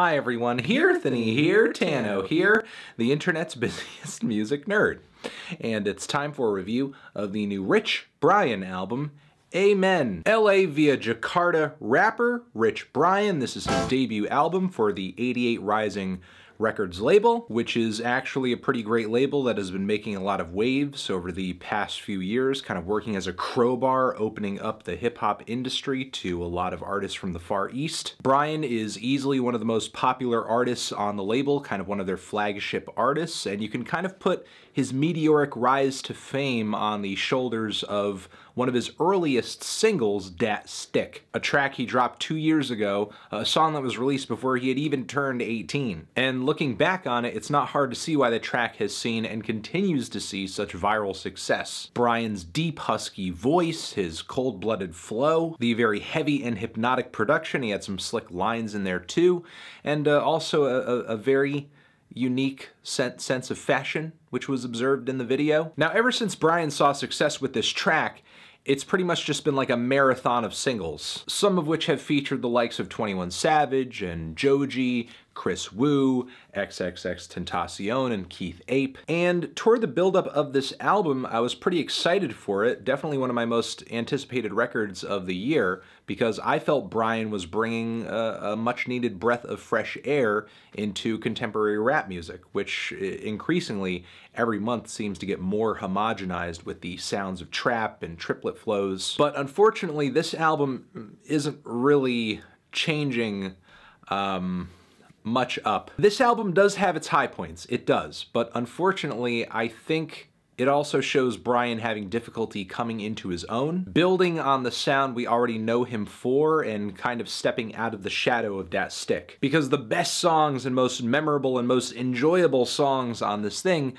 Hi everyone, here, Thinny here, Tano here, the internet's busiest music nerd. And it's time for a review of the new Rich Brian album, Amen. LA via Jakarta rapper Rich Brian. This is his debut album for the 88 Rising Records label, which is actually a pretty great label that has been making a lot of waves over the past few years, kind of working as a crowbar, opening up the hip-hop industry to a lot of artists from the Far East. Brian is easily one of the most popular artists on the label, kind of one of their flagship artists, and you can kind of put his meteoric rise to fame on the shoulders of one of his earliest singles, Dat Stick, a track he dropped 2 years ago, a song that was released before he had even turned 18. And looking back on it, it's not hard to see why the track has seen and continues to see such viral success. Brian's deep, husky voice, his cold-blooded flow, the very heavy and hypnotic production, he had some slick lines in there too, and also a very unique sense of fashion, which was observed in the video. Now, ever since Brian saw success with this track, it's pretty much just been like a marathon of singles, some of which have featured the likes of 21 Savage and Joji, Chris Wu, XXXTentacion, and Keith Ape. And toward the buildup of this album, I was pretty excited for it. Definitely one of my most anticipated records of the year, because I felt Brian was bringing a much-needed breath of fresh air into contemporary rap music, which increasingly every month seems to get more homogenized with the sounds of trap and triplet flows. But unfortunately, this album isn't really changing much up. This album does have its high points, it does, but unfortunately I think it also shows Brian having difficulty coming into his own, building on the sound we already know him for and kind of stepping out of the shadow of Dat Stick. Because the best songs and most memorable and most enjoyable songs on this thing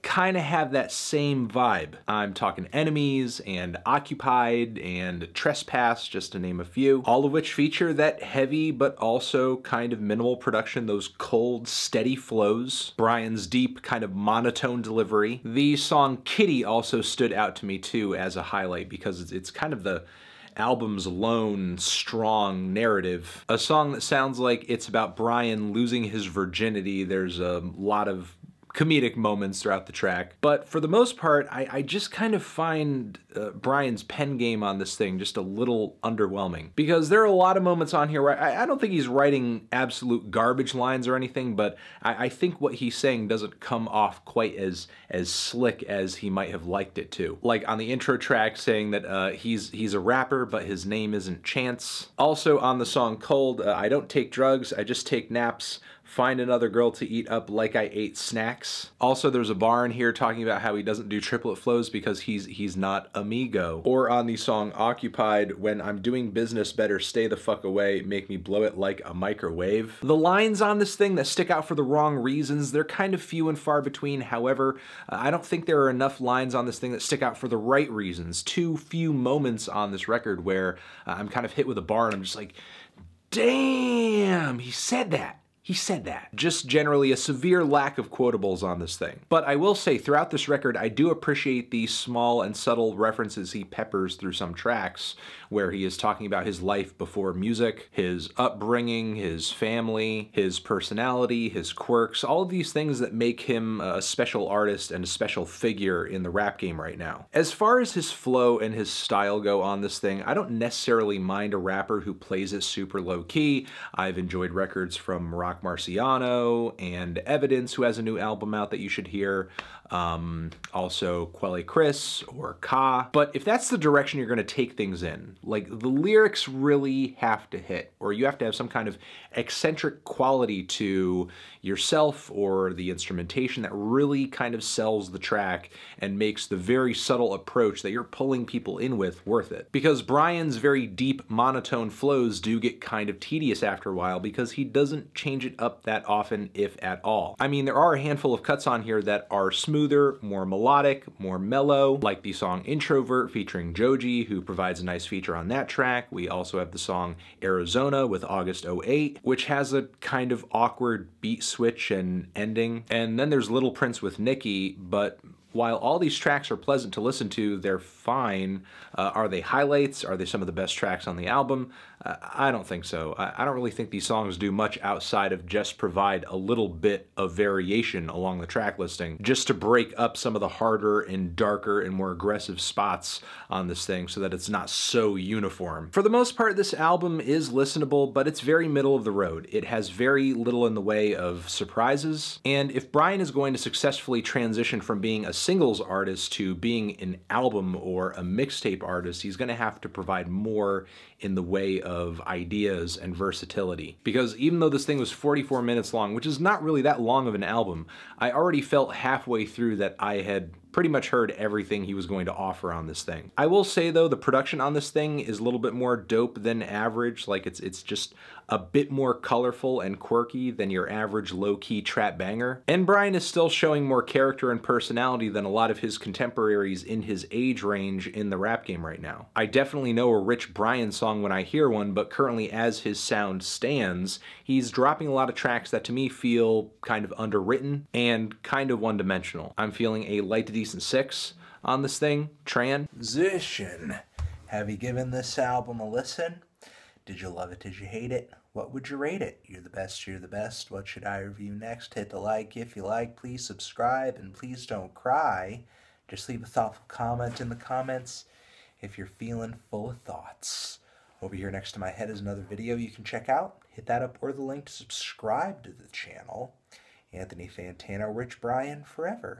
kind of have that same vibe. I'm talking Enemies and Occupied and Trespass, just to name a few, all of which feature that heavy but also kind of minimal production, those cold, steady flows, Brian's deep, kind of monotone delivery. The song Kitty also stood out to me too as a highlight because it's kind of the album's lone, strong narrative. A song that sounds like it's about Brian losing his virginity. There's a lot of comedic moments throughout the track. But for the most part, I just kind of find Brian's pen game on this thing just a little underwhelming. Because there are a lot of moments on here where I don't think he's writing absolute garbage lines or anything, but I think what he's saying doesn't come off quite as slick as he might have liked it to. Like on the intro track saying that he's a rapper, but his name isn't Chance. Also on the song Cold, I don't take drugs, I just take naps. Find another girl to eat up like I ate snacks. Also, there's a bar in here talking about how he doesn't do triplet flows because he's not amigo. Or on the song Occupied, when I'm doing business, better stay the fuck away, make me blow it like a microwave. The lines on this thing that stick out for the wrong reasons, they're kind of few and far between. However, I don't think there are enough lines on this thing that stick out for the right reasons. Too few moments on this record where I'm kind of hit with a bar and I'm just like, damn, he said that. He said that. Just generally a severe lack of quotables on this thing. But I will say, throughout this record, I do appreciate the small and subtle references he peppers through some tracks, where he is talking about his life before music, his upbringing, his family, his personality, his quirks, all of these things that make him a special artist and a special figure in the rap game right now. As far as his flow and his style go on this thing, I don't necessarily mind a rapper who plays it super low-key. I've enjoyed records from Rock Marciano and Evidence, who has a new album out that you should hear. Also Quelle Chris or Ka. But if that's the direction you're going to take things in, like the lyrics really have to hit, or you have to have some kind of eccentric quality to yourself or the instrumentation that really kind of sells the track and makes the very subtle approach that you're pulling people in with worth it. Because Brian's very deep monotone flows do get kind of tedious after a while because he doesn't change it up that often, if at all. I mean, there are a handful of cuts on here that are smoother, more melodic, more mellow, like the song Introvert featuring Joji, who provides a nice feature on that track. We also have the song Arizona with August 08, which has a kind of awkward beat switch and ending. And then there's Little Prince with Nicki, but While all these tracks are pleasant to listen to, they're fine. Are they highlights? Are they some of the best tracks on the album? I don't think so. I don't really think these songs do much outside of just provide a little bit of variation along the track listing, just to break up some of the harder and darker and more aggressive spots on this thing so that it's not so uniform. For the most part, this album is listenable, but it's very middle of the road. It has very little in the way of surprises, and if Brian is going to successfully transition from being a singles artist to being an album or a mixtape artist, he's going to have to provide more in the way of ideas and versatility. Because even though this thing was 44 minutes long, which is not really that long of an album, I already felt halfway through that I had pretty much heard everything he was going to offer on this thing. I will say though, the production on this thing is a little bit more dope than average. Like it's just a bit more colorful and quirky than your average low-key trap banger. And Brian is still showing more character and personality than a lot of his contemporaries in his age range in the rap game right now. I definitely know a Rich Brian song when I hear one, but currently as his sound stands, he's dropping a lot of tracks that to me feel kind of underwritten and kind of one-dimensional. I'm feeling a light to decent 6 on this thing. Transition. Have you given this album a listen? Did you love it? Did you hate it? What would you rate it? You're the best, you're the best. What should I review next? Hit the like if you like. Please subscribe, and please don't cry. Just leave a thoughtful comment in the comments if you're feeling full of thoughts. Over here next to my head is another video you can check out. Hit that up or the link to subscribe to the channel. Anthony Fantano, Rich Brian, forever.